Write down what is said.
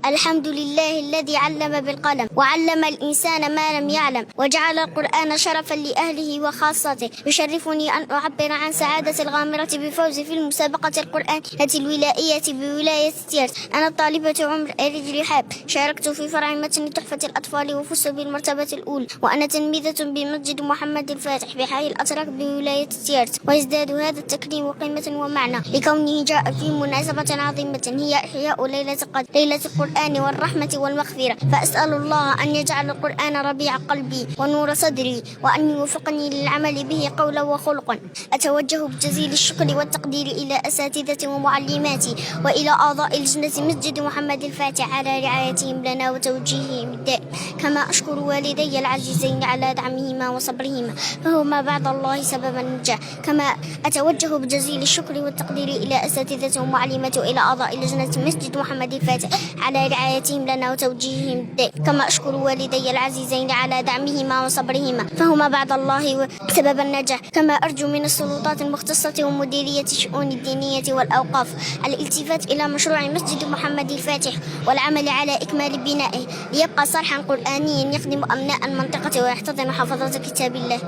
الحمد لله الذي علم بالقلم وعلم الإنسان ما لم يعلم وجعل القرآن شرفا لأهله وخاصته. يشرفني أن أعبر عن سعادة الغامرة بفوزي في المسابقة القرآنية الولائية بولاية تيرت. أنا الطالبة عمر أريج رحاب، شاركت في فرع متن تحفة الأطفال وفزت بالمرتبة الأولى، وأنا تلميذة بمسجد محمد الفاتح بحي الأتراك بولاية تيرت. ويزداد هذا التكريم قيمة ومعنى لكونه جاء في مناسبة عظيمة هي إحياء ليلة القرآن والرحمة والمغفرة. فأسأل الله أن يجعل القرآن ربيع قلبي ونور صدري، وأن يوفقني للعمل به قولا وخلقا. أتوجه بجزيل الشكر والتقدير إلى أساتذتي ومعلماتي وإلى أعضاء لجنة مسجد محمد الفاتح على رعايتهم لنا وتوجيههم الدائم، كما أشكر والدي العزيزين على دعمهما وصبرهما، فهما بعد الله سبب النجاح. كما أتوجه بجزيل الشكر والتقدير إلى أساتذتي ومعلماتي وإلى أعضاء لجنة مسجد محمد الفاتح على رعايتهم لنا وتوجيههم الدائم، كما أشكر والدي العزيزين على دعمهما وصبرهما، فهما بعد الله سبب النجاح. كما أرجو من السلطات المختصة ومديرية الشؤون الدينية والأوقاف الالتفات إلى مشروع مسجد محمد الفاتح والعمل على إكمال بنائه ليبقى صرحا قرآنيا يخدم أبناء المنطقة ويحتضن حفظة كتاب الله.